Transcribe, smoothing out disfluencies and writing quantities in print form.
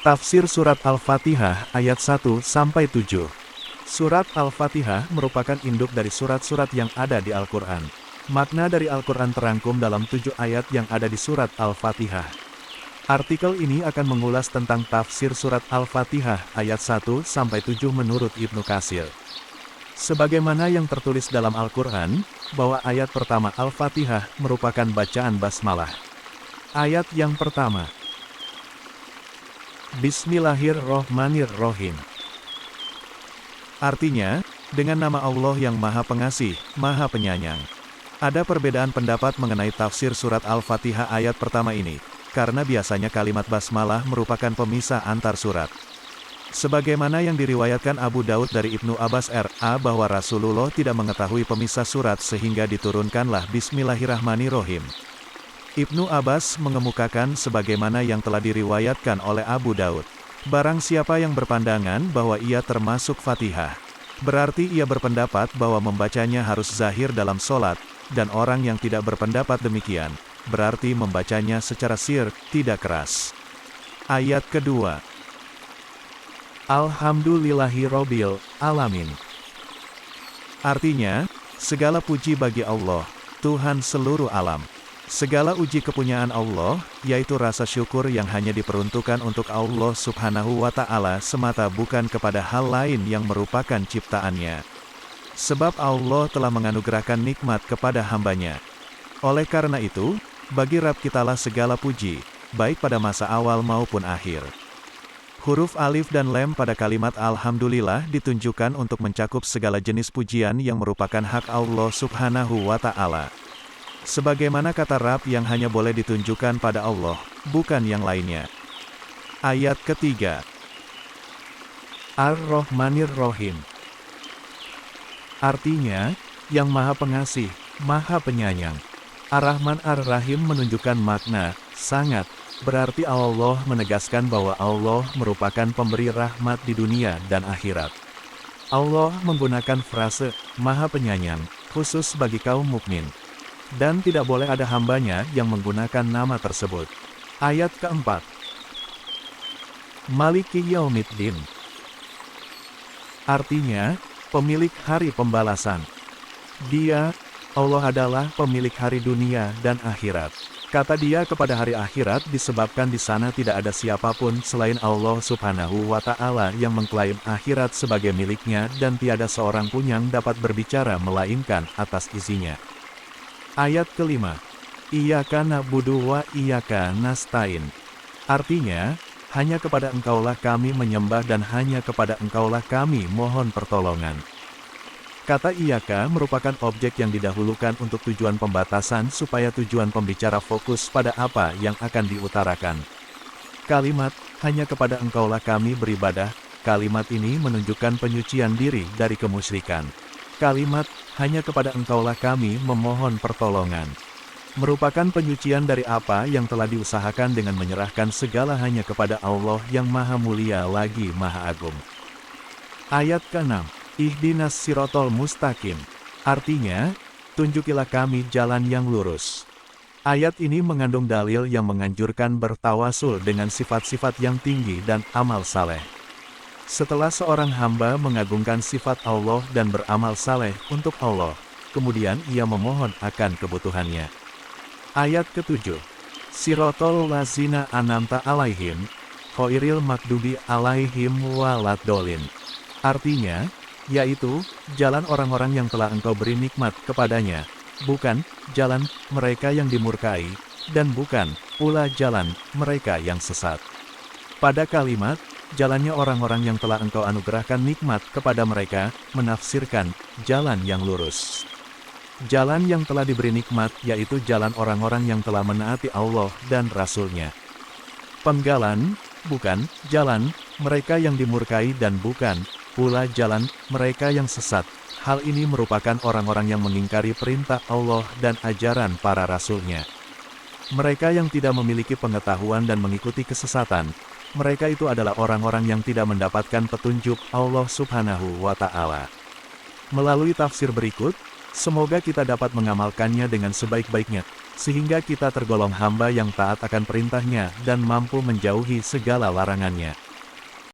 Tafsir Surat Al-Fatihah ayat 1-7. Surat Al-Fatihah merupakan induk dari surat-surat yang ada di Al-Quran. Makna dari Al-Quran terangkum dalam 7 ayat yang ada di Surat Al-Fatihah. Artikel ini akan mengulas tentang tafsir Surat Al-Fatihah ayat 1-7 menurut Ibnu Katsir. Sebagaimana yang tertulis dalam Al-Quran, bahwa ayat pertama Al-Fatihah merupakan bacaan basmalah. Ayat yang pertama. Bismillahirrohmanirrohim. Artinya, dengan nama Allah yang Maha Pengasih, Maha Penyayang. Ada perbedaan pendapat mengenai tafsir surat Al-Fatihah ayat pertama ini, karena biasanya kalimat basmalah merupakan pemisah antar surat. Sebagaimana yang diriwayatkan Abu Daud dari Ibnu Abbas R.A. bahwa Rasulullah tidak mengetahui pemisah surat sehingga diturunkanlah Bismillahirrahmanirrohim. Ibnu Abbas mengemukakan sebagaimana yang telah diriwayatkan oleh Abu Daud. Barang siapa yang berpandangan bahwa ia termasuk Fatihah, berarti ia berpendapat bahwa membacanya harus zahir dalam solat, dan orang yang tidak berpendapat demikian, berarti membacanya secara sir, tidak keras. Ayat kedua. Alhamdulillahirobbil alamin. Artinya, segala puji bagi Allah, Tuhan seluruh alam. Segala uji kepunyaan Allah, yaitu rasa syukur yang hanya diperuntukkan untuk Allah Subhanahu wa Ta'ala semata, bukan kepada hal lain yang merupakan ciptaannya. Sebab Allah telah menganugerahkan nikmat kepada hambanya. Oleh karena itu, bagi Rabb kitalah segala puji, baik pada masa awal maupun akhir. Huruf alif dan lam pada kalimat Alhamdulillah ditunjukkan untuk mencakup segala jenis pujian yang merupakan hak Allah Subhanahu wa Ta'ala. Sebagaimana kata Rabb yang hanya boleh ditunjukkan pada Allah, bukan yang lainnya. Ayat ketiga. Ar-Rahmanir-Rahim. Artinya, yang Maha Pengasih, Maha Penyayang. Ar-Rahman Ar-Rahim menunjukkan makna, sangat, berarti Allah menegaskan bahwa Allah merupakan pemberi rahmat di dunia dan akhirat. Allah menggunakan frase, Maha Penyayang, khusus bagi kaum mukmin. Dan tidak boleh ada hambanya yang menggunakan nama tersebut. Ayat keempat. Maliki Yaumiddin. Artinya, pemilik hari pembalasan. Dia, Allah adalah pemilik hari dunia dan akhirat. Kata dia kepada hari akhirat disebabkan di sana tidak ada siapapun selain Allah Subhanahu wa Ta'ala yang mengklaim akhirat sebagai miliknya, dan tiada seorang pun yang dapat berbicara melainkan atas izinnya. Ayat kelima. Iyyaka na'budu wa iyyaka nasta'in. Artinya, hanya kepada Engkaulah kami menyembah dan hanya kepada Engkaulah kami mohon pertolongan. Kata iyyaka merupakan objek yang didahulukan untuk tujuan pembatasan supaya tujuan pembicara fokus pada apa yang akan diutarakan. Kalimat, hanya kepada Engkaulah kami beribadah, kalimat ini menunjukkan penyucian diri dari kemusyrikan. Kalimat, hanya kepada Engkaulah kami memohon pertolongan, merupakan penyucian dari apa yang telah diusahakan dengan menyerahkan segala hanya kepada Allah yang Maha Mulia lagi Maha Agung. Ayat ke-6. Ihdinas sirotol mustaqim. Artinya, tunjukilah kami jalan yang lurus. Ayat ini mengandung dalil yang menganjurkan bertawasul dengan sifat-sifat yang tinggi dan amal saleh. Setelah seorang hamba mengagungkan sifat Allah dan beramal saleh untuk Allah, kemudian ia memohon akan kebutuhannya. Ayat ke-7. Sirotol lazina anamta alaihim, khairil makdubi alaihim waladdolin. Artinya, yaitu, jalan orang-orang yang telah Engkau beri nikmat kepadanya, bukan jalan mereka yang dimurkai, dan bukan pula jalan mereka yang sesat. Pada kalimat, jalannya orang-orang yang telah Engkau anugerahkan nikmat kepada mereka, menafsirkan jalan yang lurus. Jalan yang telah diberi nikmat, yaitu jalan orang-orang yang telah menaati Allah dan Rasul-Nya. Penggalan, bukan jalan mereka yang dimurkai, dan bukan pula jalan mereka yang sesat. Hal ini merupakan orang-orang yang mengingkari perintah Allah dan ajaran para Rasul-Nya. Mereka yang tidak memiliki pengetahuan dan mengikuti kesesatan, mereka itu adalah orang-orang yang tidak mendapatkan petunjuk Allah Subhanahu wa Ta'ala. Melalui tafsir berikut, Semoga kita dapat mengamalkannya dengan sebaik-baiknya, sehingga kita tergolong hamba yang taat akan perintahnya dan mampu menjauhi segala larangannya.